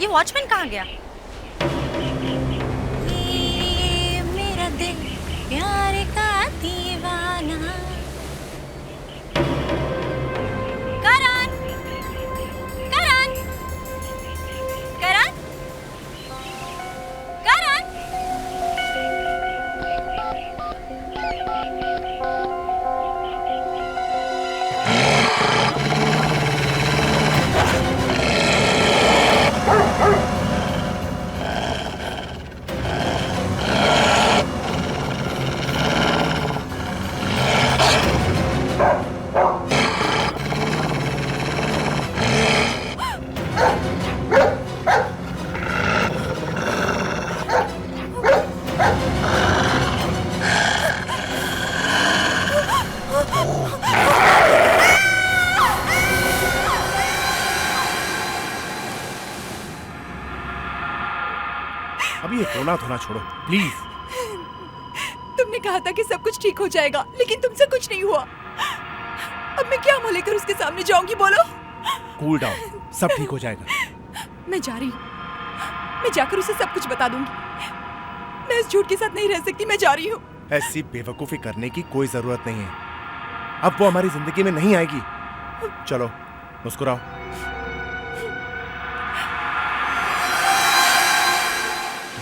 Watchman कहाँ गया? ये मेरा दिल प्यार का दीवाना। करण, करण, करण, करण। अभी ये रोना धोना छोड़ो प्लीज। तुमने कहा था कि सब कुछ ठीक हो जाएगा, लेकिन तुमसे कुछ नहीं हुआ। अब मैं क्या मुंह लेकर उसके सामने जाऊंगी, बोलो? कूल डाउन, सब ठीक हो जाएगा। मैं जा रही हूँ, मैं जाकर उसे सब कुछ बता दूंगी। मैं इस झूठ के साथ नहीं रह सकती, मैं जा रही हूँ। ऐसी बेवकूफी करने की कोई जरूरत नहीं है। अब वो हमारी जिंदगी में नहीं आएगी। चलो मुस्कुराओ।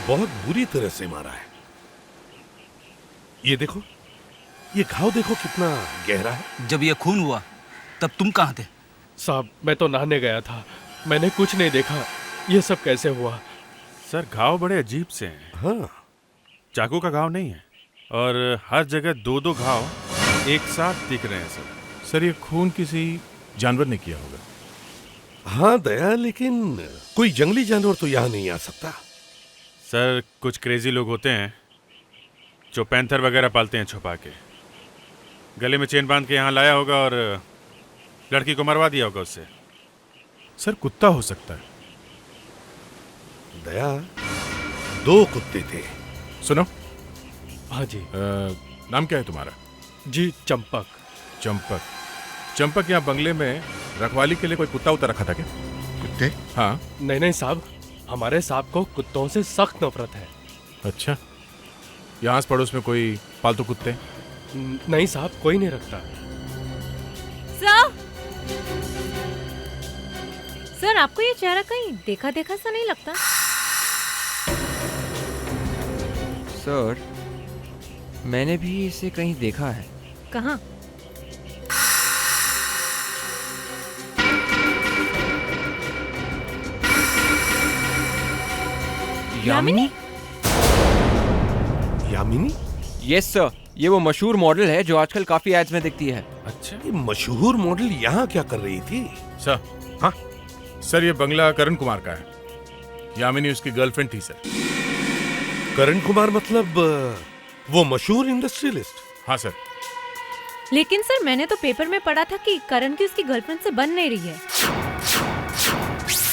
बहुत बुरी तरह से मारा है। ये देखो, ये घाव देखो कितना गहरा है। जब ये खून हुआ तब तुम कहाँ थे? साहब मैं तो नहाने गया था, मैंने कुछ नहीं देखा। ये सब कैसे हुआ? सर घाव बड़े अजीब से हैं। हाँ, चाकू का घाव नहीं है और हर जगह दो दो घाव एक साथ दिख रहे हैं सर। सर ये खून किसी जानवर ने किया होगा। हाँ दया, लेकिन कोई जंगली जानवर तो यहाँ नहीं आ सकता। सर कुछ क्रेजी लोग होते हैं जो पैंथर वगैरह पालते हैं छुपा के। गले में चेन बांध के यहाँ लाया होगा और लड़की को मरवा दिया होगा उससे। सर कुत्ता हो सकता है। दया, दो कुत्ते थे। सुनो। हाँ जी। नाम क्या है तुम्हारा? जी चंपक। चंपक। चंपक यहाँ बंगले में रखवाली के लिए कोई कुत्ता उतर रखा था क्या? कुत्ते? हाँ। नहीं साहब, हमारे साहब को कुत्तों से सख्त नफरत है। अच्छा, यहाँ आस पड़ोस में कोई पालतू कुत्ते? नहीं साहब, कोई नहीं रखता। सर आपको ये चेहरा कहीं देखा देखा सा नहीं लगता? सर मैंने भी इसे कहीं देखा है। कहाँ? यामिनी? यामिनी? यस सर, ये वो मशहूर मॉडल है जो आजकल काफी एड्स में दिखती है। अच्छा, ये मशहूर मॉडल यहाँ क्या कर रही थी? सर। हाँ सर, ये बंगला करण कुमार का है। यामिनी उसकी गर्लफ्रेंड थी सर। करण कुमार मतलब वो मशहूर इंडस्ट्रियलिस्ट? हाँ सर। लेकिन सर मैंने तो पेपर में पढ़ा था कि करण की उसकी गर्लफ्रेंड से बन नहीं रही है।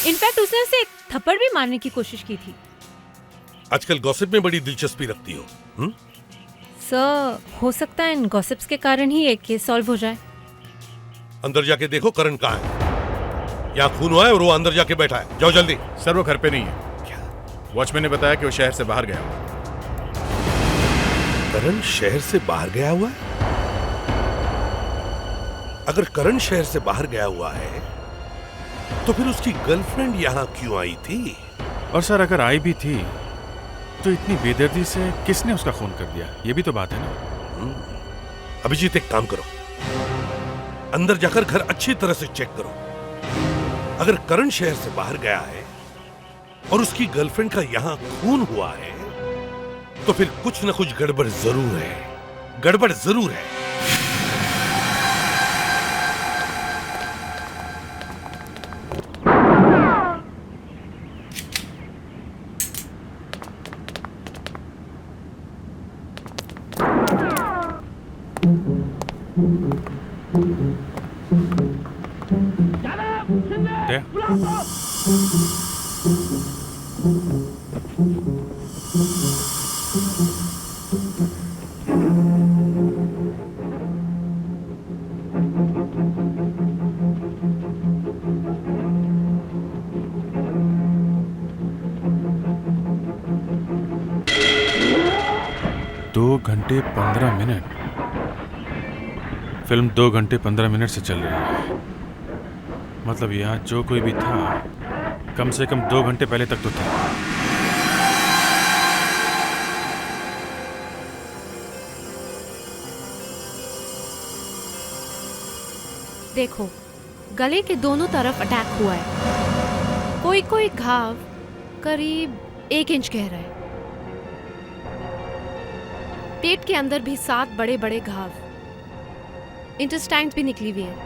इनफैक्ट उसने उसे एक थप्पड़ भी मारने की कोशिश की थी। आजकल गॉसिप में बड़ी दिलचस्पी रखती हो। सर हो सकता है इन गॉसिप्स के कारण ही एक केस सॉल्व हो जाए। अंदर जाके देखो करण कहाँ है। यहाँ खून हुआ है और वो अंदर जाके बैठा है। जाओ जल्दी। सर वो घर पे नहीं है। क्या? वॉचमैन ने बताया कि वो शहर से बाहर गया। करण शहर से बाहर गया हुआ है? अगर करण शहर से बाहर गया हुआ है तो फिर उसकी गर्लफ्रेंड यहाँ क्यों आई थी? और सर अगर आई भी थी तो इतनी बेदर्दी से किसने उसका खून कर दिया, ये भी तो बात है ना। अभिजीत एक काम करो, अंदर जाकर घर अच्छी तरह से चेक करो। अगर करण शहर से बाहर गया है और उसकी गर्लफ्रेंड का यहाँ खून हुआ है तो फिर कुछ न कुछ गड़बड़ जरूर है। गड़बड़ जरूर है। घंटे 15 मिनट। फिल्म 2 घंटे 15 मिनट से चल रही है। मतलब यहाँ जो कोई भी था कम से कम 2 घंटे पहले तक तो था। देखो, गले के दोनों तरफ अटैक हुआ है। कोई कोई घाव करीब 1 इंच गहरा है। पेट के अंदर भी 7 बड़े बड़े घाव, इंटेस्टाइन्स भी निकली हुई है।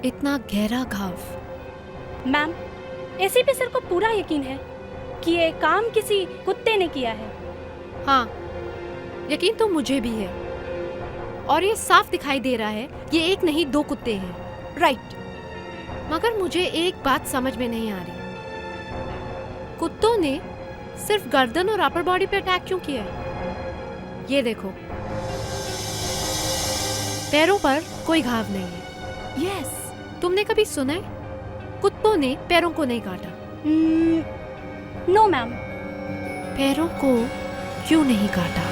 इतना गहरा घाव। मैम, एसीपी सर को पूरा यकीन है कि ये काम किसी कुत्ते ने किया है। हाँ, यकीन तो मुझे भी है। और ये साफ दिखाई दे रहा है ये एक नहीं 2 कुत्ते हैं। राइट। मगर मुझे एक बात समझ में नहीं आ रही, कुत्तों ने सिर्फ गर्दन और अपर बॉडी पे अटैक क्यों किया है? ये देखो, पैरों पर कोई घाव नहीं है। यस। तुमने कभी सुना है कुत्तों ने पैरों को नहीं काटा? No ma'am. पैरों को क्यों नहीं काटा?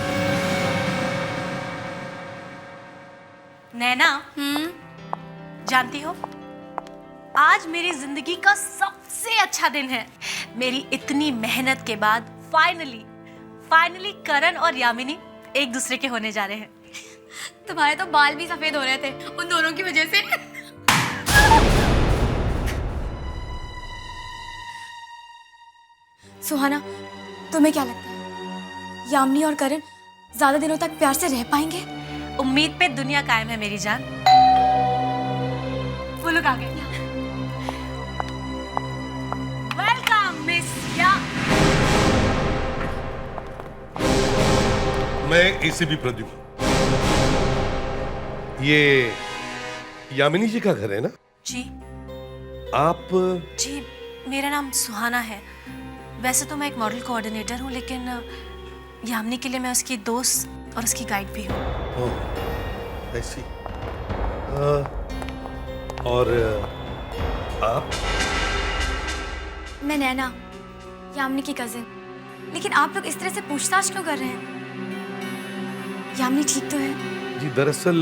नैना, जानती हो, आज मेरी जिंदगी का सबसे अच्छा दिन है। मेरी इतनी मेहनत के बाद फाइनली करण और यामिनी एक दूसरे के होने जा रहे हैं। तुम्हारे तो बाल भी सफेद हो रहे थे उन दोनों की वजह से। सुहाना, तुम्हें क्या लगता है यामिनी और करण ज्यादा दिनों तक प्यार से रह पाएंगे? उम्मीद पे दुनिया कायम है मेरी जान। वो लोग आ गए। वेलकम मिस या। मैं एसीपी प्रद्युम्न। ये यामिनी जी का घर है ना? जी। आप? जी, मेरा नाम सुहाना है। वैसे तो मैं एक मॉडल कोऑर्डिनेटर हूँ, लेकिन यामिनी के लिए मैं उसकी दोस्त और उसकी गाइड भी हूँ। ऐसी। और आप? मैं नैना, यामिनी की कजिन। लेकिन आप लोग इस तरह से पूछताछ क्यों कर रहे हैं? यामिनी ठीक तो है? जी, दरअसल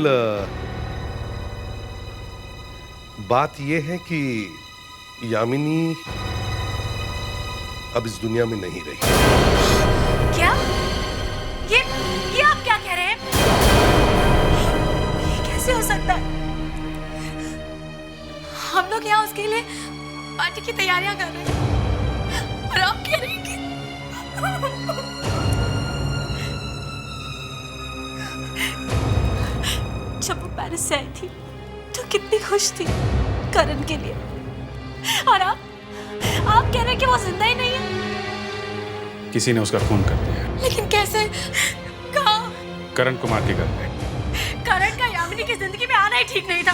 बात यह है कि यामिनी अब इस दुनिया में नहीं रही। क्या? ये आप क्या कह रहे हैं? ये कैसे हो सकता है? हम लोग यहाँ उसके लिए पार्टी की तैयारियां कर रहे हैं और आप कह रहे हैं कि जब वो पेरिस से आई थी तो कितनी खुश थी करण के लिए, और आप कह रहे हैं कि वो जिंदा ही नहीं है। किसी ने उसका खून कर दिया। लेकिन कैसे? कहाँ? करण कुमार के घर में। करण का यामिनी की जिंदगी में आना ही ठीक नहीं था।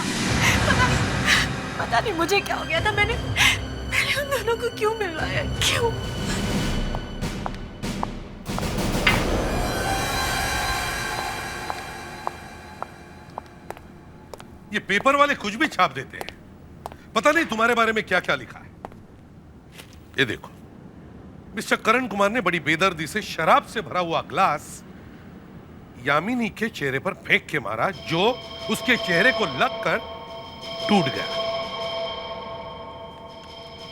पता नहीं मुझे क्या हो गया था। मैंने उन दोनों को क्यों मिलवाया? क्यों? ये पेपर वाले कुछ भी छाप देते हैं। पता नहीं तुम्हारे बारे में क्या क्या लिखा है। ये देखो, मिस्टर करण कुमार ने बड़ी बेदर्दी से शराब से भरा हुआ ग्लास यामिनी के चेहरे पर फेंक के मारा, जो उसके चेहरे को लगकर टूट गया।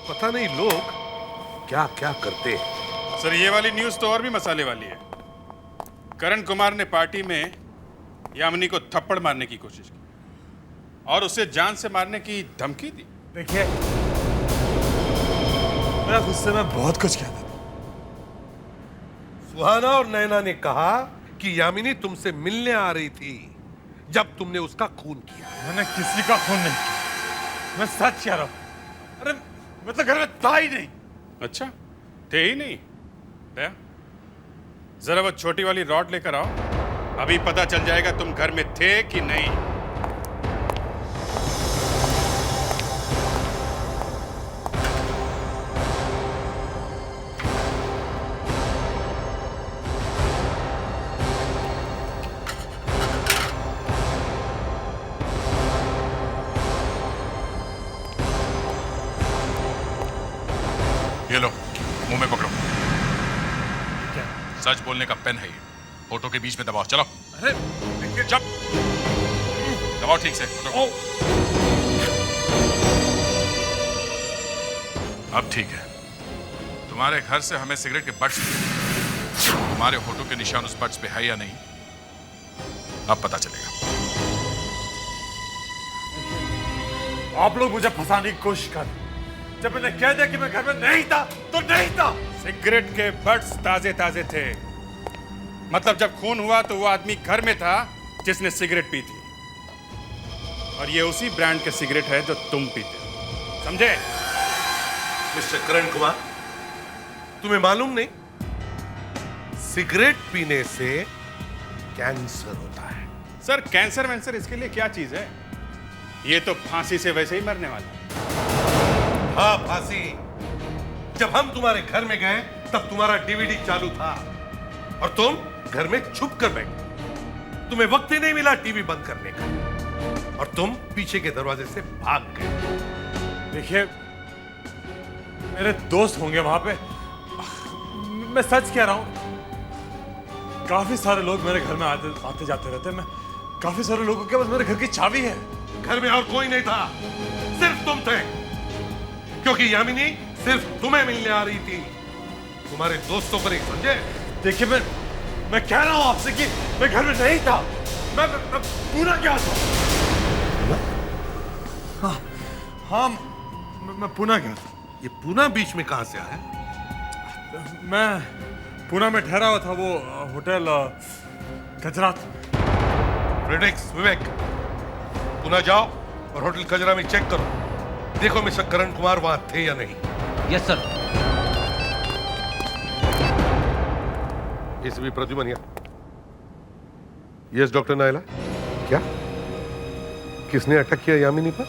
पता नहीं लोग क्या क्या करते हैं। सर, ये वाली न्यूज़ तो और भी मसाले वाली है। करण कुमार ने पार्टी में यामिनी को थप्पड़ मारने की कोशिश की और उसे जान से मारने की धमकी दी। देखिए, मैं गुस्से में बहुत कुछ कहता था। सुहाना और नैना ने कहा कि यामिनी तुमसे मिलने आ रही थी जब तुमने उसका खून किया। मैंने किसी का खून नहीं किया, मैं सच कह रहा हूं। अरे मैं तो घर में था ही नहीं। अच्छा, थे ही नहीं? दया, जरा वो छोटी वाली रॉड लेकर आओ, अभी पता चल जाएगा तुम घर में थे कि नहीं। ये लो, मुंह में पकड़ो। सच बोलने का पेन है ये। फोटो के बीच में दबाओ। चलो। अरे जब दबाओ ठीक से फोटो को। अब ठीक है। तुम्हारे घर से हमें सिगरेट के बट्स मिले। तुम्हारे फोटो के निशान उस बट्स पे है या नहीं, अब पता चलेगा। आप लोग मुझे फंसाने की कोशिश कर। जब मैंने कह दिया कि मैं घर में नहीं था तो नहीं था। सिगरेट के बट्स ताजे ताजे थे। मतलब जब खून हुआ तो वो आदमी घर में था जिसने सिगरेट पी थी, और ये उसी ब्रांड के सिगरेट है जो तुम पीते हो। समझे? मिस्टर करण कुमार, तुम्हें मालूम नहीं, सिगरेट पीने से कैंसर होता है। सर कैंसर वैंसर इसके लिए क्या चीज है? ये तो फांसी से वैसे ही मरने वाला है। हाँ, फांसी। जब हम तुम्हारे घर में गए तब तुम्हारा डीवीडी चालू था और तुम घर में छुप कर बैठे। तुम्हें वक्त ही नहीं मिला टीवी बंद करने का और तुम पीछे के दरवाजे से भाग गए। देखिए, मेरे दोस्त होंगे वहां पे। मैं सच कह रहा हूं, काफी सारे लोग मेरे घर में आते जाते रहते हैं। मैं काफी सारे लोगों के पास मेरे घर की चाबी है। घर में और कोई नहीं था, सिर्फ तुम थे, क्योंकि यामिनी सिर्फ तुम्हें मिलने आ रही थी, तुम्हारे दोस्तों पर नहीं। समझे? देखिए, मैं कह रहा हूं आपसे कि मैं घर में नहीं था। मैं पूना गया था। हाँ, मैं पुणे गया था। ये पुणे बीच में कहां से आया? मैं पुणे में ठहरा हुआ था, वो होटल गुजरात। फ्रेडरिक्स, विवेक, पुणे जाओ और होटल कजरा में चेक करो। देखो मिस्टर करण कुमार वहां थे या नहीं। Yes sir. इस भी प्रद्युमन। Yes doctor Naila. क्या? किसने अटैक किया यामिनी पर?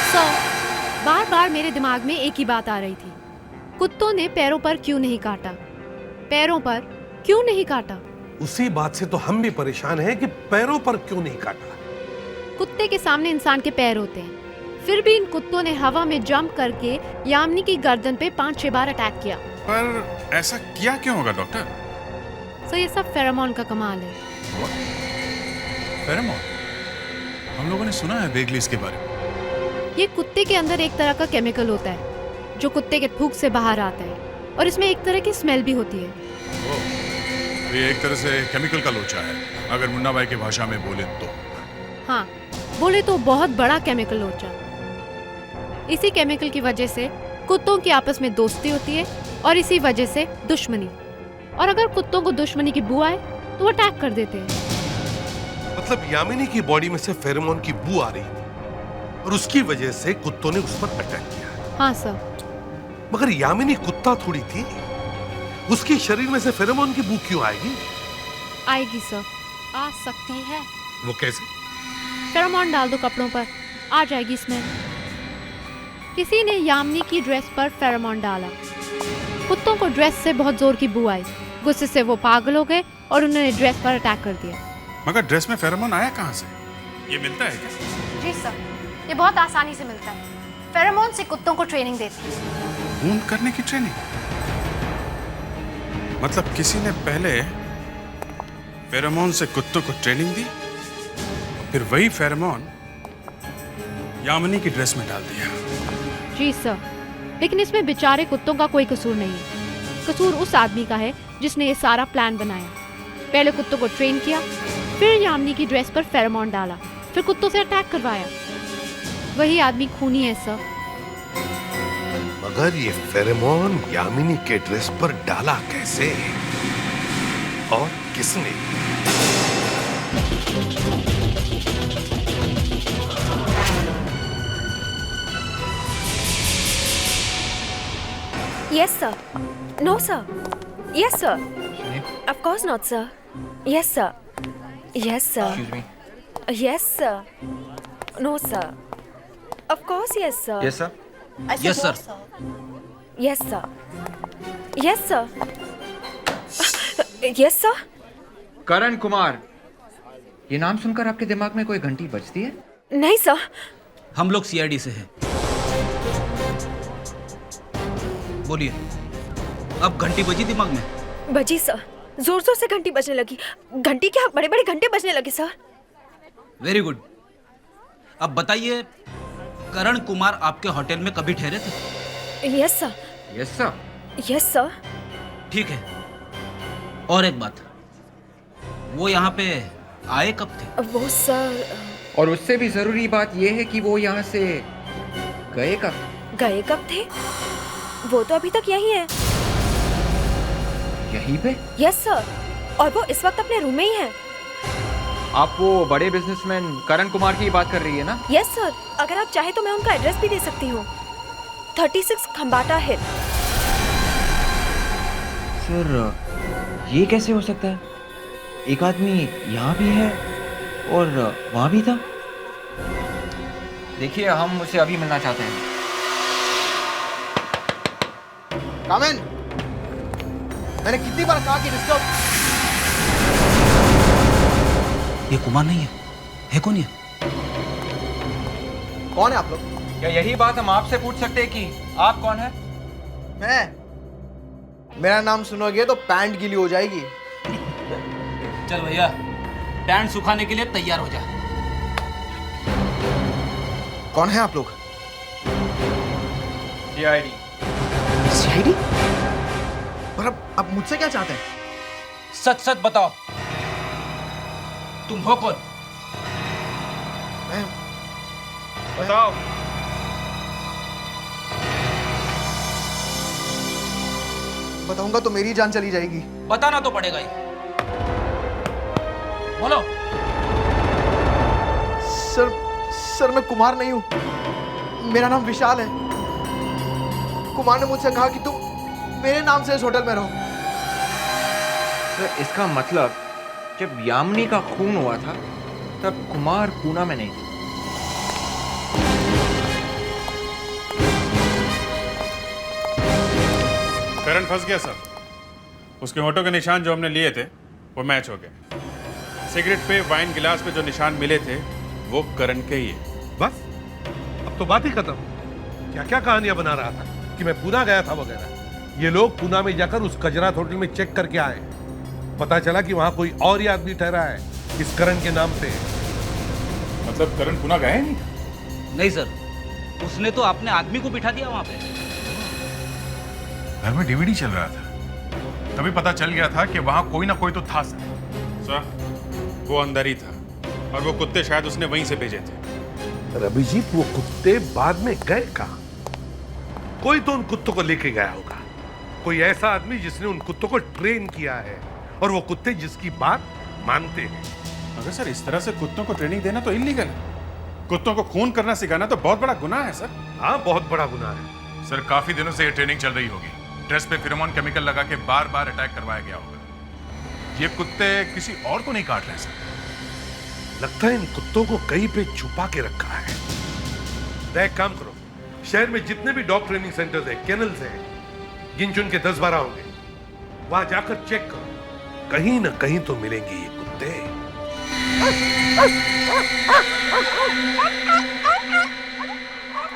सर, बार बार मेरे दिमाग में एक ही बात आ रही थी, कुत्तों ने पैरों पर क्यों नहीं काटा? पैरों पर क्यों नहीं काटा? उसी बात से तो हम भी परेशान हैं कि पैरों पर क्यों नहीं काटा। कुत्ते के सामने इंसान के पैर होते हैं, फिर भी इन कुत्तों ने हवा में जंप करके यामिनी की गर्दन पे 5-6 बार अटैक किया। पर ऐसा किया क्यों होगा डॉक्टर? सर, ये सब फेरोमोन का कमाल है। फेरोमोन? हम लोगों ने सुना है वेगलीज के बारे में। ये कुत्ते के अंदर एक तरह का केमिकल होता है जो कुत्ते के थूक से बाहर आता है, और इसमें एक तरह की स्मेल भी होती है। ये एक तरह से केमिकल का लोचा है, अगर मुन्ना भाई की भाषा में बोले तो। हाँ, बोले तो बहुत बड़ा केमिकल लोचा। इसी केमिकल की वजह से कुत्तों की आपस में दोस्ती होती है और इसी वजह से दुश्मनी। और अगर कुत्तों को दुश्मनी की बू आए तो वो अटैक कर देते हैं। मतलब यामिनी की बॉडी में से फेरोमोन की बू आ रही थी और उसकी वजह से कुत्तों ने उस पर अटैक किया। हाँ सर। मगर यामिनी कुत्ता थोड़ी थी, उसके शरीर में से फेरोमोन की बू क्यों आएगी? आएगी सर, आ सकती है। वो कैसे? फेरोमोन डाल दो कपड़ों पर, आ जाएगी स्मेल। किसी ने यामिनी की ड्रेस पर फेरोमोन डाला, कुत्तों को ड्रेस से बहुत जोर की बू आई, गुस्से से वो पागल हो गए और उन्होंने ड्रेस पर अटैक कर दिया। मगर ड्रेस में फेरोमोन आया कहाँ से? ये मिलता है क्या? जी सर, ये बहुत आसानी से मिलता है। फेरोमोन से कुत्तों को ट्रेनिंग देती है। वूंड करने की ट्रेनिंग? मतलब किसी ने पहले फेरोमोन से कुत्तों को ट्रेनिंग दी, फिर वही फेरोमोन यामिनी की ड्रेस में डाल दिया। जी सर, लेकिन इसमें बेचारे कुत्तों का कोई कसूर नहीं है। कसूर उस आदमी का है जिसने ये सारा प्लान बनाया। पहले कुत्तों को ट्रेन किया, फिर यामिनी की ड्रेस पर फेरोमोन डाला, फिर कुत्तों से अटैक करवाया। वही आदमी खूनी है सर। मगर ये फेरोमोन यामिनी के ड्रेस पर डाला कैसे और किसने? Yes, sir. No, sir. Yes, sir. Of course not, sir. Yes, sir. Yes, sir. Excuse me. Yes, sir. No, sir. Of course, yes, sir. Yes, sir. Yes, sir. Yes, sir. Yes, sir. Yes, sir. Karan Kumar, ये नाम सुनकर आपके दिमाग में कोई घंटी बजती है? नहीं सर। हम लोग सीआईडी से हैं। बोलिए, अब घंटी बजी दिमाग में? बजी सर, जोर जोर से घंटी बजने लगी। घंटी क्या, बड़े बड़े घंटे बजने लगे सर। Very good. अब बताइए, करण कुमार आपके होटल में कभी ठहरे थे? Yes sir. Yes sir. Yes sir. ठीक है, और एक बात, वो यहाँ पे आए कब थे? वो सर, और उससे भी जरूरी बात यह है कि वो यहाँ से गए कब? गए कब थे? वो तो अभी तक यही है। यहीं पे? यस सर, और वो इस वक्त अपने रूम में ही है। आप वो बड़े बिजनेसमैन करण कुमार की बात कर रही है ना? यस सर, अगर आप चाहे तो मैं उनका एड्रेस भी दे सकती हूँ। 36 खंबाटा हिल। सर, ये कैसे हो सकता है? एक आदमी यहाँ भी है और वहाँ भी था। देखिए, हम उसे अभी मिलना चाहते हैं। कामेन, मैंने कितनी बार कहा कि डिस्टर्ब। ये कुमार नहीं है, है कौन ये? कौन है आप लोग? क्या यही बात हम आपसे पूछ सकते हैं कि आप कौन है? मैं, मेरा नाम सुनोगे तो पैंट गीली हो जाएगी। चल भैया, पैंट सुखाने के लिए तैयार हो जा। कौन है आप लोग? CID। CID? पर अब मुझसे क्या चाहते हैं? सच सच बताओ, तुम हो कौन? बताओ। बताऊंगा तो मेरी जान चली जाएगी। बताना तो पड़ेगा ही। बोलो। सर मैं कुमार नहीं हूं, मेरा नाम विशाल है। कुमार ने मुझसे कहा कि तुम मेरे नाम से इस होटल में रहो। सर, इसका मतलब जब यामिनी का खून हुआ था तब कुमार पूना में नहीं थे। करण फंस गया सर। उसके होठों के निशान जो हमने लिए थे वो मैच हो गए। सिगरेट पे, वाइन गिलास पे जो निशान मिले थे वो करण के ही है। बस, अब तो बात ही खत्म। क्या क्या कहानियां बना रहा था कि मैं पूना गया था वगैरह। ये लोग पूना में जाकर उस कजरात होटल में चेक करके आए। पता चला कि वहां कोई और ही आदमी ठहरा है इस करण के नाम पे। मतलब करण पूना गए नहीं? नहीं सर, उसने तो अपने आदमी को बिठा दिया वहां पे। घर में DVD चल रहा था, तभी पता चल गया था कि वहां कोई ना कोई तो था सर। वो अंदर ही था और वो कुत्ते शायद उसने वहीं से भेजे थे। अभिजीत, वो कुत्ते बाद में गए कहां? कोई तो उन कुत्तों को लेके गया होगा, कोई ऐसा आदमी जिसने उन कुत्तों को ट्रेन किया है और वो कुत्ते जिसकी बात मानते हैं। अगर सर इस तरह से कुत्तों को ट्रेनिंग देना तो इलीगल है। कुत्तों को खून करना सिखाना तो बहुत बड़ा गुनाह है सर। हाँ, बहुत बड़ा गुनाह है सर। काफी दिनों से ये ट्रेनिंग चल रही होगी। ड्रेस पे फेरोमोन केमिकल लगा के बार बार अटैक करवाया गया होगा। ये कुत्ते किसी और को नहीं काट रहे सर। लगता है इन कुत्तों को कहीं पे छुपा के रखा है। एक काम करो, शहर में जितने भी डॉग ट्रेनिंग सेंटर्स हैं, केनल्स हैं, गिन चुन के 10-12 होंगे, वहां जाकर चेक करो, कहीं ना कहीं तो मिलेंगे ये कुत्ते।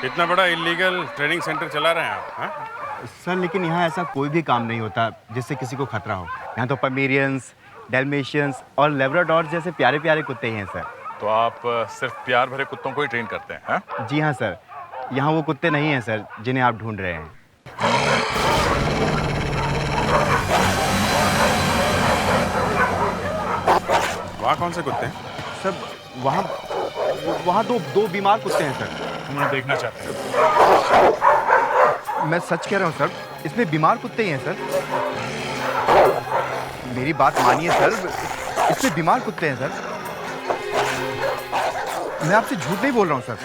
इतना बड़ा इलीगल ट्रेनिंग सेंटर चला रहे हैं आप? हाँ? सर, लेकिन यहाँ ऐसा कोई भी काम नहीं होता जिससे किसी को खतरा हो। यहाँ तो पमेरियंस, डेल्मेशियंस और लेब्राडोर जैसे प्यारे प्यारे कुत्ते ही हैं सर। तो आप सिर्फ प्यार भरे कुत्तों को ही ट्रेन करते हैं? हाँ? जी हाँ सर, यहाँ वो कुत्ते नहीं हैं सर जिन्हें आप ढूंढ रहे हैं। वहाँ कौन से कुत्ते हैं? सर, वहाँ दो बीमार कुत्ते हैं सर। उन्हें देखना चाहते हैं? मैं सच कह रहा हूँ सर, इसमें बीमार कुत्ते ही हैं सर। मेरी बात मानिए सर, इसमें बीमार कुत्ते हैं सर। मैं आपसे झूठ नहीं बोल रहा हूँ सर।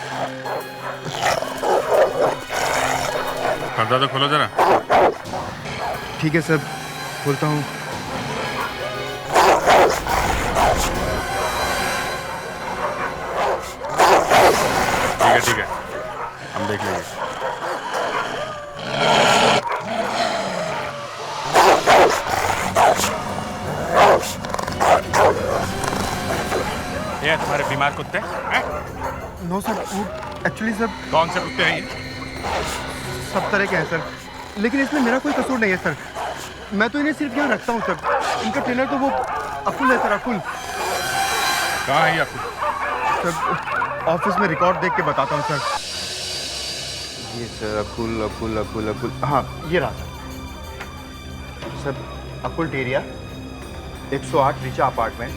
पर्दा तो खोलो जरा। ठीक है सर, खोलता हूँ। ठीक है, हम देख लेंगे। ये तुम्हारे बीमार कुत्ते हैं? No sir, actually sir. कौन से कुत्ते हैं ये? सब तरह के हैं सर। लेकिन इसमें मेरा कोई कसूर नहीं है सर। मैं तो इन्हें सिर्फ यहाँ रखता हूँ सर। इनका ट्रेनर तो वो अकुल है सर, अकुल। कहाँ है ये अकुल? सर ऑफिस में रिकॉर्ड देख के बताता हूँ सर। ये सर अकुल अकुल अकुल अकुल, हाँ ये रहा सर। अकुल टेरिया, 108 रीचा अपार्टमेंट,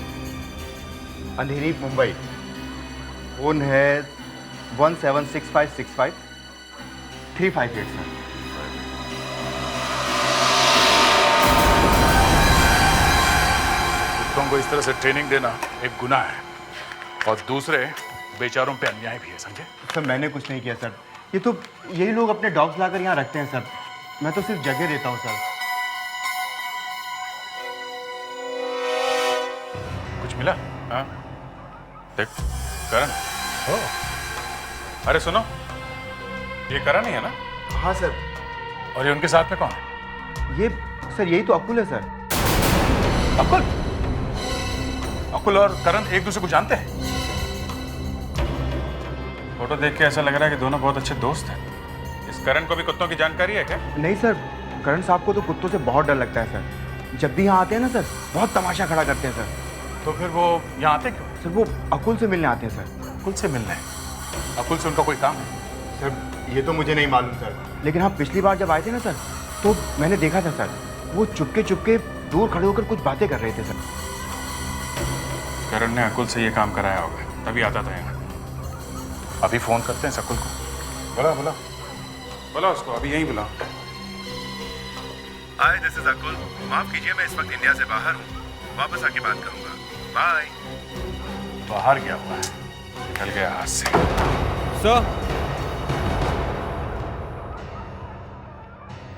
अंधेरी, मुंबई। फोन है 176565 358 सर। कुत्तों को इस तरह से ट्रेनिंग देना एक गुनाह है और दूसरे बेचारों पे अन्याय भी है, समझे? सर मैंने कुछ नहीं किया सर। ये तो यही लोग अपने डॉग्स लाकर यहाँ रखते हैं सर। मैं तो सिर्फ जगह देता हूँ सर। कुछ मिला? हाँ देख, करण। अरे सुनो, ये करण ही है ना? हाँ सर। और ये उनके साथ में कौन है? ये सर यही तो अकुल है सर। अकुल? अकुल और करण एक दूसरे को जानते हैं? फोटो देख के ऐसा लग रहा है कि दोनों बहुत अच्छे दोस्त हैं। इस करण को भी कुत्तों की जानकारी है क्या? नहीं सर, करण साहब को तो कुत्तों से बहुत डर लगता है सर। जब भी यहाँ आते हैं ना सर, बहुत तमाशा खड़ा करते हैं सर। तो फिर वो यहाँ आते क्यों? सर वो अकुल से मिलने आते हैं सर। अकुल से मिलने? अकुल से उनका कोई काम है? सर ये तो मुझे नहीं मालूम सर, लेकिन हाँ पिछली बार जब आए थे ना सर, तो मैंने देखा था सर, वो चुपके चुपके दूर खड़े होकर कुछ बातें कर रहे थे सर। करण ने अकुल से ये काम कराया होगा, तभी आता था यहाँ। अभी फोन करते हैं अकुल को। बुला बुला बुला उसको, अभी यहीं बुला। हाय, दिस इज अकुल। माफ कीजिए, मैं इस वक्त इंडिया से बाहर हूँ, वापस आके बात करूंगा। बाय। बाहर गया हुआ है, निकल गया हाथ से। सर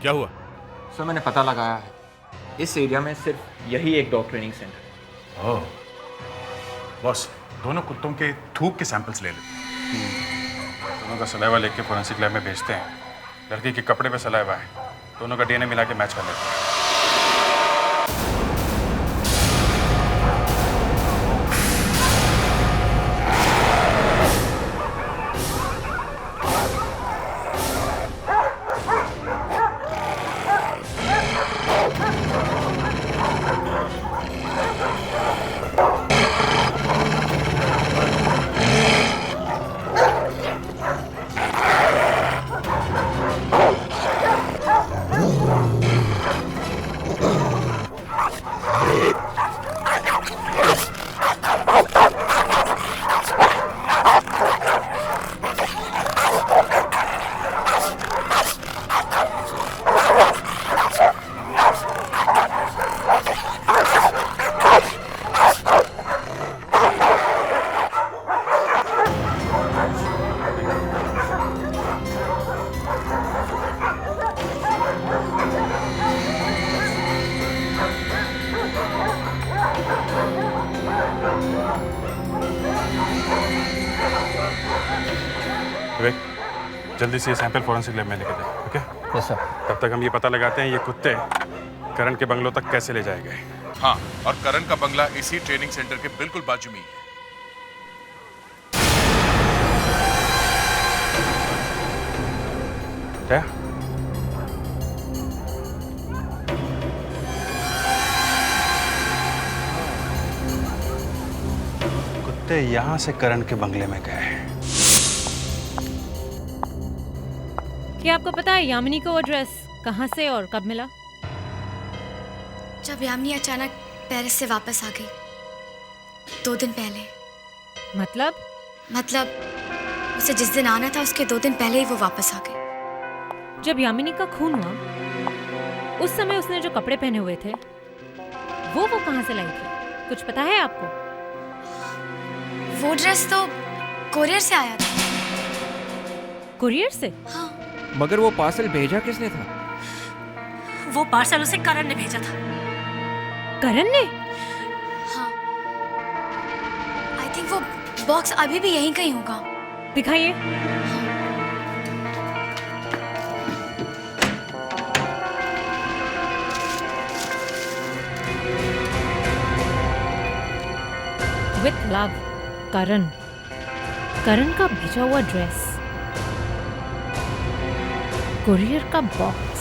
क्या हुआ? सर मैंने पता लगाया है, इस एरिया में सिर्फ यही एक डॉग ट्रेनिंग सेंटर। ओह बॉस, दोनों कुत्तों के थूक के सैंपल्स ले लेते हैं। दोनों का सलाइवा लेके फोरेंसिक लैब में भेजते हैं। लड़की के कपड़े पे सलाइवा है, दोनों का डीएनए मिला के मैच कर लेते हैं। जल्दी से ये सैंपल फोरेंसिक लैब में लेके जाए, ओके? Yes sir. तब तक हम ये पता लगाते हैं ये कुत्ते करण के बंगलों तक कैसे ले जाए गए। हाँ, और करण का बंगला इसी ट्रेनिंग सेंटर के बिल्कुल बाजू में ही है। क्या? कुत्ते यहां से करण के बंगले में गए हैं। क्या आपको पता है यामिनी को वो ड्रेस कहाँ से और कब मिला? जब यामिनी अचानक पेरिस से वापस आ गई 2 दिन पहले। मतलब उसे जिस दिन आना था उसके 2 दिन पहले ही वो वापस आ गई। जब यामिनी का खून हुआ उस समय उसने जो कपड़े पहने हुए थे वो कहाँ से लाई थी? कुछ पता है आपको? वो ड्रेस तो कोरियर से आया था। कुरियर से? हाँ। मगर वो पार्सल भेजा किसने था? वो पार्सल उसे करण ने भेजा था। करण ने? हाँ। आई थिंक वो बॉक्स अभी भी यहीं कहीं होगा। दिखाइए। विथ लव, करण। करण का भेजा हुआ ड्रेस, कुरियर का बॉक्स।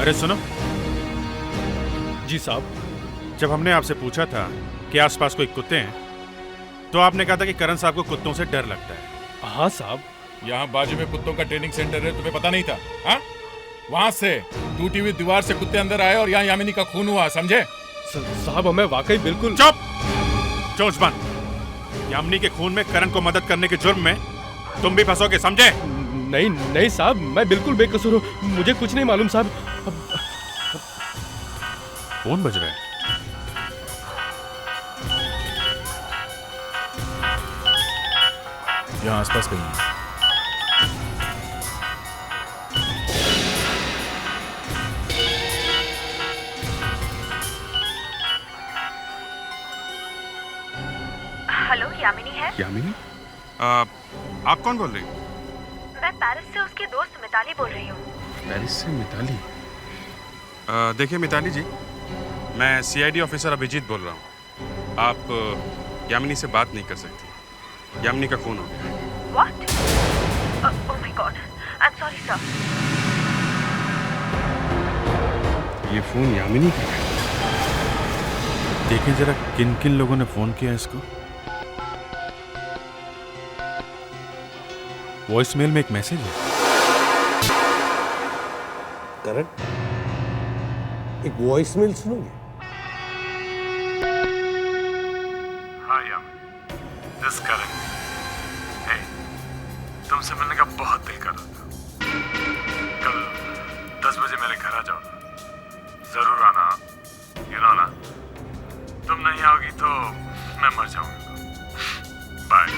अरे सुनो, जी साहब। जब हमने आपसे पूछा था कि आसपास कोई कुत्ते हैं, तो आपने कहा था कि करण साहब को कुत्तों से डर लगता है। हाँ साहब। यहाँ बाजू में कुत्तों का ट्रेनिंग सेंटर है, तुम्हें पता नहीं था? हाँ, वहाँ से टूटी हुई दीवार से कुत्ते अंदर आए और यहाँ यामिनी का खून हुआ, समझे? साहब हमें वाकई बिल्कुल। चुप! चोच बंद। यामिनी के खून में करण को मदद करने के जुर्म में तुम भी फंसोगे, समझे? नहीं नहीं साहब, मैं बिल्कुल बेकसूर हूँ, मुझे कुछ नहीं मालूम साहब। फोन बज रहा है। यहाँ आसपास कहीं है। हेलो, यामिनी है? यामिनी? आप कौन बोल रही हो? मैं पेरिस से उसकी दोस्त मिताली बोल रही हूँ। पेरिस से मिताली? देखिए मिताली जी, मैं सीआईडी ऑफिसर अभिजीत बोल रहा हूँ। आप यामिनी से बात नहीं कर सकती। यामिनी का खून हो गया। What? Oh my God, I'm sorry sir. ये फोन यामिनी का है। देखें जरा किन किन लोगों ने फोन किया इसको। वॉइसमेल में एक मैसेज है। करण, एक वॉइसमेल सुनोगे? हाँ यार, दिस करण। हे, तुमसे मिलने का बहुत दिल कर रहा था। कल 10 बजे मेरे घर आ जाओ, जरूर आना। यू नो ना, तुम नहीं आओगी तो मैं मर जाऊंगा। बाय।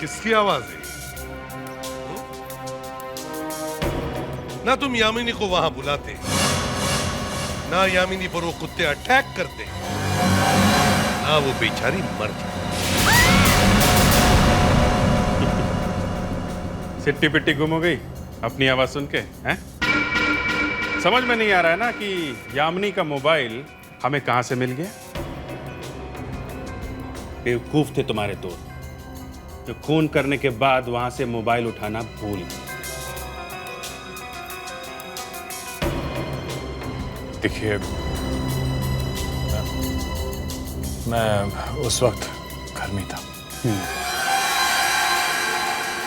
किसकी आवाज है? ना तुम यामिनी को वहां बुलाते, ना यामिनी पर वो कुत्ते अटैक करते, ना वो बेचारी मर जाती। सिट्टी पिट्टी गुम हो गई अपनी आवाज सुन के, हैं? समझ में नहीं आ रहा है ना कि यामिनी का मोबाइल हमें कहां से मिल गया? बेवकूफ थे तुम्हारे दोस्त, जो खून करने के बाद वहां से मोबाइल उठाना भूल गए। देखिए, मैं उस वक्त घर में था।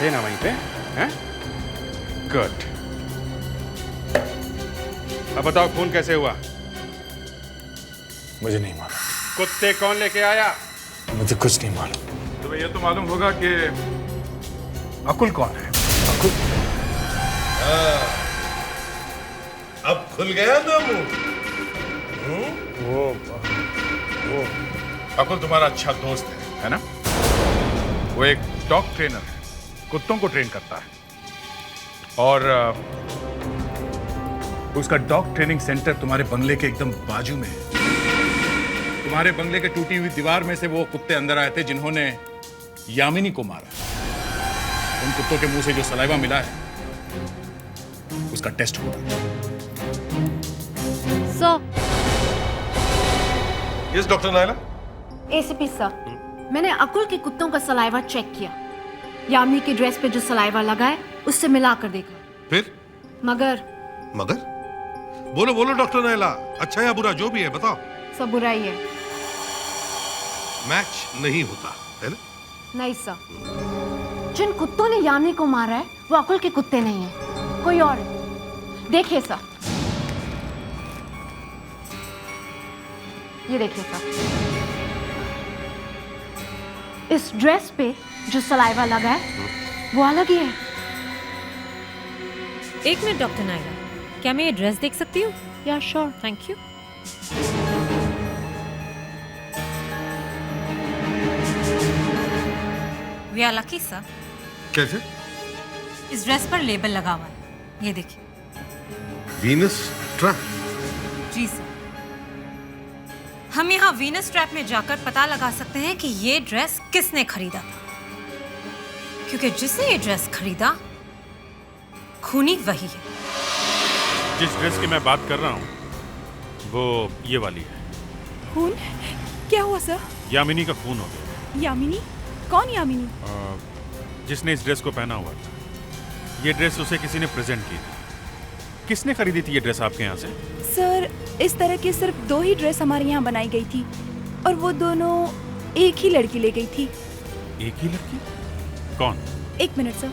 थे ना वहीं पे, हैं? गुड। अब बताओ खून कैसे हुआ? मुझे नहीं मालूम। कुत्ते कौन लेके आया? मुझे कुछ नहीं मालूम। तुम्हें ये तो मालूम होगा कि अकुल कौन है? अकुल? अब खुल गया ना मुंह। वो अकुल तुम्हारा अच्छा दोस्त है ना? वो एक डॉग ट्रेनर है, कुत्तों को ट्रेन करता है, और उसका डॉग ट्रेनिंग सेंटर तुम्हारे बंगले के एकदम बाजू में है। तुम्हारे बंगले के टूटी हुई दीवार में से वो कुत्ते अंदर आए थे जिन्होंने यामिनी को मारा। उन कुत्तों के मुंह से जो सलाइवा मिला है, उसका टेस्ट हुआ। Sir. Yes doctor Naila. ACP sir, मैंने अकुल के कुत्तों का सलाइवा चेक किया। यामिनी की ड्रेस पे जो सलाइवा लगा है उससे मिलाकर देखा। फिर? मगर बोलो बोलो डॉक्टर नायला, अच्छा या बुरा जो भी है बताओ। सब बुरा ही है। मैच नहीं होता है ना? नहीं सर, जिन कुत्तों ने यामिनी को मारा है वो अकुल के कुत्ते नहीं है, कोई और है। देखिए सर, ये देखिए सर, इस ड्रेस पे जो सलाइवा लगा है वो अलग ही है। एक मिनट डॉक्टर नायला, क्या मैं ये ड्रेस देख सकती हूँ? Yeah sure, thank you. We are lucky sir. कैसे? इस ड्रेस पर लेबल लगा हुआ है, ये देखिए। Venus trap? जी सर। हम यहाँ वीनस ट्रैप में जाकर पता लगा सकते हैं कि ये ड्रेस किसने खरीदा था, क्योंकि जिसने ये ड्रेस खरीदा खूनी वही है। जिस ड्रेस की मैं बात कर रहा हूँ वो ये वाली है। खून? क्या हुआ सर? यामिनी का खून हो गया। यामिनी? कौन यामिनी? जिसने इस ड्रेस को पहना हुआ था। ये ड्रेस उसे किसी ने प्रेजेंट की थी। किसने खरीदी थी ये ड्रेस आपके यहाँ से? सर, इस तरह की सिर्फ 2 ही ड्रेस हमारे यहाँ बनाई गई थी और वो दोनों एक ही लड़की ले गई थी। एक ही लड़की? कौन? 1 मिनट सर।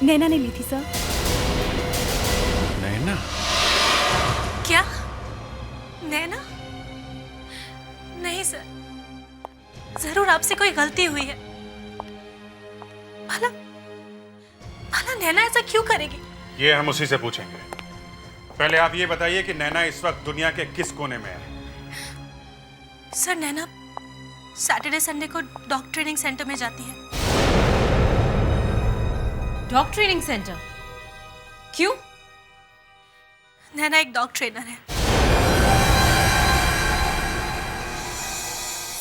नैना ने ली थी सर। नैना? क्या? नैना? नहीं सर, जरूर आपसे कोई गलती हुई है। भला नैना ऐसा क्यों करेगी? ये हम उसी से पूछेंगे। पहले आप ये बताइए कि नैना इस वक्त दुनिया के किस कोने में है? सर, नैना सैटरडे संडे को डॉग ट्रेनिंग सेंटर में जाती है। Dog training centre? क्यों? नैना एक डॉग ट्रेनर है।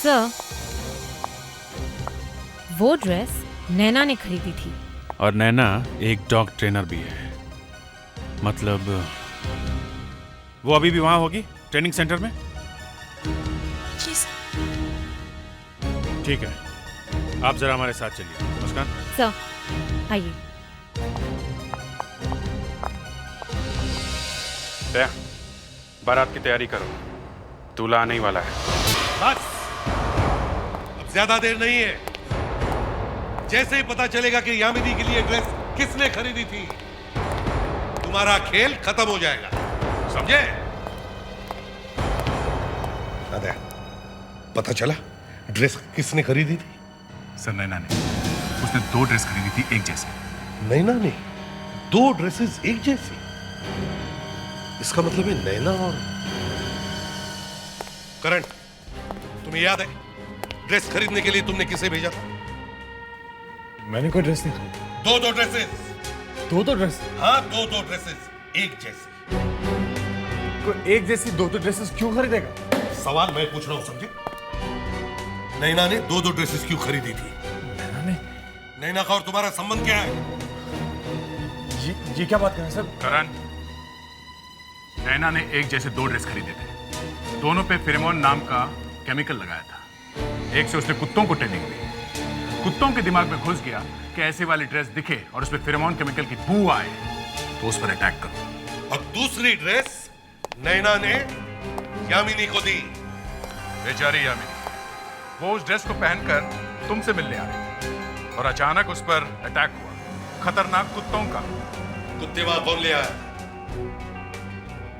सर, वो ड्रेस नैना ने खरीदी थी। और नैना एक डॉग ट्रेनर भी है। मतलब वो अभी भी वहां होगी ट्रेनिंग सेंटर में? जी सर। ठीक है, आप जरा हमारे साथ चलिए। मुस्कान सर, आइए। दया, बारात की तैयारी करो, दूल्हा आने ही वाला है। बस, अब ज्यादा देर नहीं है। जैसे ही पता चलेगा कि यामिनी के लिए ड्रेस किसने खरीदी थी, तुम्हारा खेल खत्म हो जाएगा, समझे? दादा, पता चला ड्रेस किसने खरीदी थी? सर, नैना ने। उसने 2 ड्रेस खरीदी थी एक जैसी। नैना ने 2 ड्रेसेस एक जैसी? इसका मतलब है नैना और करण, तुम्हें याद है ड्रेस खरीदने के लिए तुमने किसे भेजा था? मैंने कोई ड्रेस नहीं खरीदी। 2 ड्रेसेस। 2 ड्रेस? हाँ, 2 ड्रेसेस एक जैसी। कोई एक जैसी 2 ड्रेसेस क्यों खरीदेगा? सवाल मैं पूछ रहा हूं, समझे? नैना ने 2 ड्रेसेस क्यों खरीदी थी? नैना का और तुम्हारा संबंध क्या है? जी क्या बात कर रहे हैं सर? करण, नैना ने एक जैसे 2 ड्रेस खरीदे थे। दोनों पे फेरोमोन नाम का केमिकल लगाया था। एक से उसने कुत्तों को ट्रेनिंग दी। कुत्तों के दिमाग में घुस गया कि ऐसे वाली ड्रेस दिखे और उसमें फेरोमोन केमिकल की बू आए तो उस पर अटैक करो। और दूसरी ड्रेस नैना ने यामिनी को दी। बेचारी यामिनी, वो उस ड्रेस को पहनकर तुमसे मिलने आ रही थी और अचानक उस पर अटैक हुआ, खतरनाक कुत्तों का। कुत्ते वहां कौन ले आया?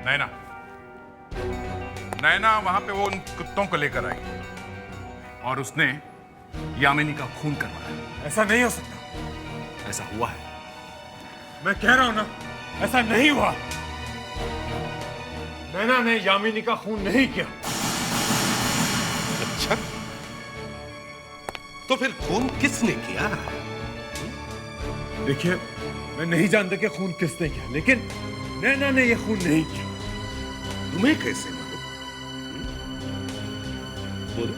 नैना। नैना वहां पे वो उन कुत्तों को लेकर आई और उसने यामिनी का खून करवाया। ऐसा नहीं हो सकता। ऐसा हुआ है। मैं कह रहा हूं ना, ऐसा नहीं हुआ। नैना ने यामिनी का खून नहीं किया। अच्छा, तो फिर खून किसने किया? देखिए, मैं नहीं जानता कि खून किसने किया, लेकिन नैना ने यह खून नहीं किया। तुम्हें कैसे मालूम? बोलो।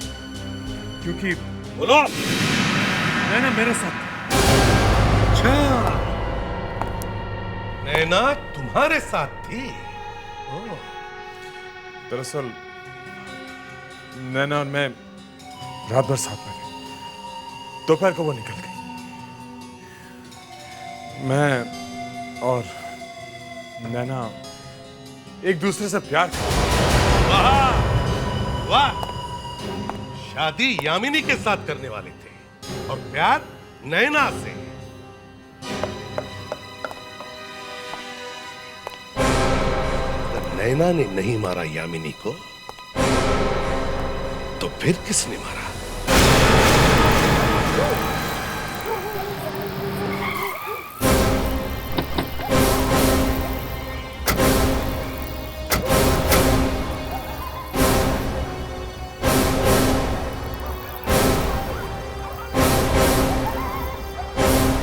क्योंकि बोलो। नैना मेरे साथ। अच्छा, नैना तुम्हारे साथ थी? दरअसल नैना और मैं रात भर साथ में थे। दोपहर को वो निकल गई। मैं और नैना एक दूसरे से प्यार करते। वाह वाह, शादी यामिनी के साथ करने वाले थे और प्यार नैना से। अगर नैना ने नहीं मारा यामिनी को, तो फिर किसने मारा?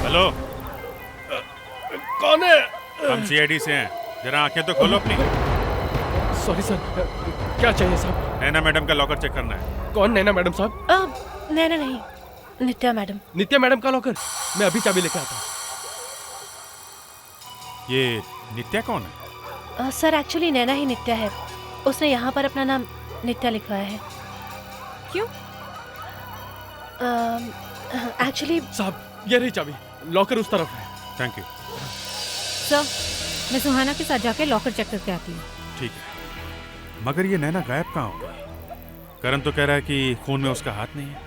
हेलो, कौन है? हम सीआईडी से हैं। जरा आंखें तो खोलो अपनी। सॉरी सर, क्या चाहिए साहब? नैना मैडम का लॉकर चेक करना है। कौन नैना मैडम साहब? नैना नहीं, नित्या मैडम। नित्या मैडम का लॉकर? मैं अभी चाबी लेके आता हूँ। ये नित्या कौन है? सर, एक्चुअली नैना ही नित्या है। उसने यहाँ पर अपना नाम नित्या लिखवाया है। क्यों? एक्चुअली साहब, ये रही चाबी। लॉकर उस तरफ है। Thank you. सर, मैं सुहाना के साथ जाके लॉकर चेक करके आती हूँ। ठीक है, मगर ये नैना गायब कहाँ होगा? करण तो कह रहा है कि खून में उसका हाथ नहीं है।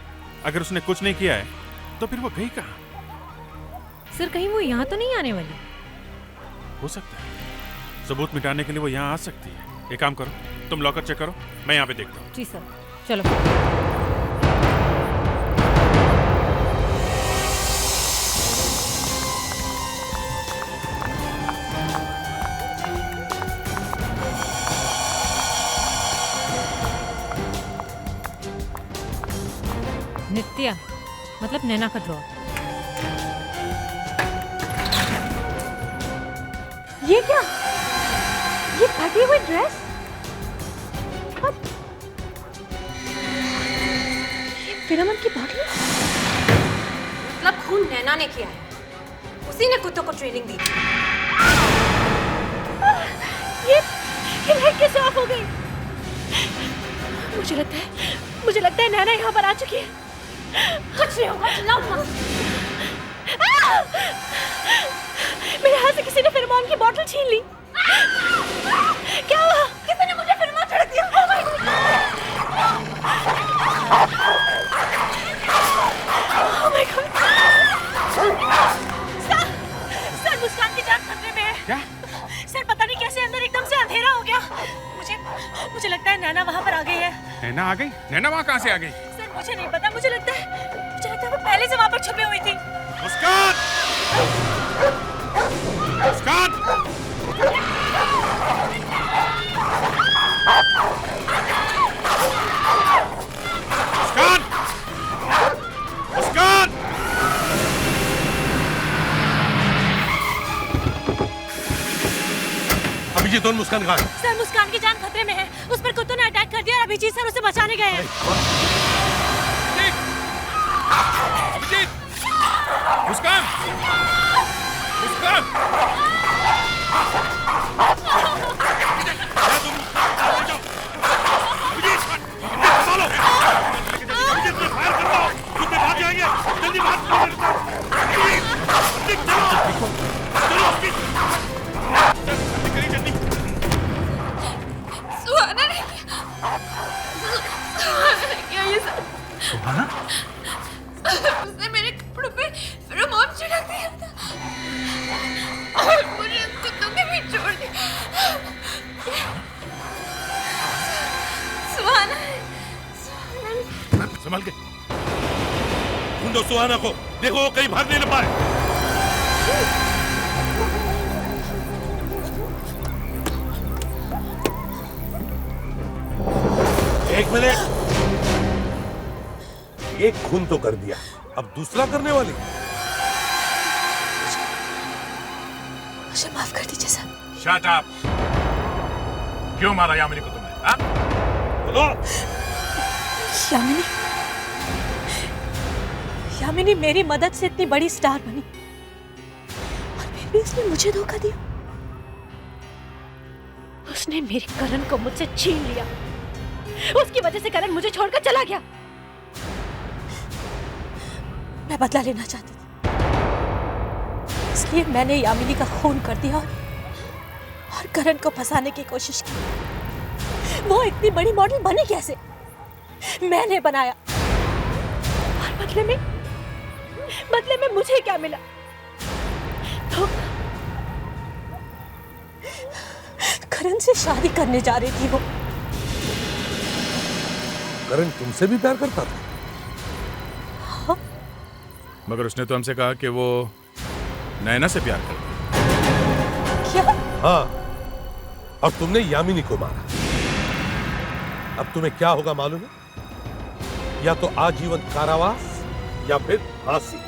अगर उसने कुछ नहीं किया है तो फिर वो गई कहाँ? सर, कहीं वो यहाँ तो नहीं आने वाली? हो सकता है, सबूत मिटाने के लिए वो यहाँ आ सकती है। एक काम करो, तुम लॉकर चेक करो, मैं यहाँ पे देखता हूँ। जी सर, चलो। नित्या, मतलब नैना का ड्रॉर। ये क्या? ये फटी हुई ड्रेस? और ये फिरमन की बॉटल? मतलब खून नैना ने किया है, उसी ने कुत्तों को ट्रेनिंग दी थी। ये लाइट कैसे ऑफ हो गई? मुझे लगता है नैना यहाँ पर आ चुकी है। कुछ नहीं होगा, चिल्लाओ मत। मेरे हाथ से किसी ने फिरमोन की बोतल छीन ली। क्या हुआ? किसी ने मुझे फिरमोन छिड़क दिया। Oh my God! Oh my God! Sir, Muskaan की जान खतरे में है। क्या? सर, पता नहीं कैसे अंदर एकदम से अंधेरा हो गया। मुझे लगता है नैना वहाँ पर आ गई है। नैना आ गई? नैना वहाँ कहाँ से आ गई? सर, मुझे नहीं पता। मुझे लगता है वो पहले से वहाँ पर छुपी हुई थी। मुस्कान! मुस्कान! मुस्कान! मुस्कान! अभिजीत और मुस्कान कहाँ है? सर, मुस्कान की जान खतरे में है। उस पर कुत्तों ने अटैक कर दिया और अभिजीत सर उसे बचाने गए हैं। अभिजीत! मुस्कान! मुस्कान! जल्दी भाग! सुहाना ने क्या ये सब? सुहाना? उसने मेरे कपड़ों पे फिरोमोन छिड़क दिया था और मुझे कुत्तों के बीच छोड़ दिया। सुहाना संभाल के ढूंढो सुहाना को, देखो वो कहीं भागने न पाए। एक मिनट, एक खून तो कर दिया, अब दूसरा करने वाली? मुझे माफ कर दीजिए सर। Shut up! क्यों मारा यामिनी को तुमने? हाँ? बोलो। यामिनी मेरी मदद से इतनी बड़ी स्टार बनी और फिर भी उसने मुझे धोखा दिया। उसने मेरे करण को मुझसे छीन लिया। उसकी वजह से करण मुझे छोड़कर चला गया। मैं बदला लेना चाहती थी, इसलिए मैंने यामिनी का खून कर दिया और करण को फंसाने की कोशिश की। वो इतनी बड़ी मॉडल बनी कैसे? मैंने बनाया। और बदले में मुझे क्या मिला? तो करण से शादी करने जा रही थी वो। करण तुमसे भी प्यार करता था? हाँ? मगर उसने तो हमसे कहा कि वो नैना से प्यार करता है। क्या? हाँ, और तुमने यामिनी को मारा। अब तुम्हें क्या होगा मालूम है? या तो आजीवन कारावास या फिर फांसी।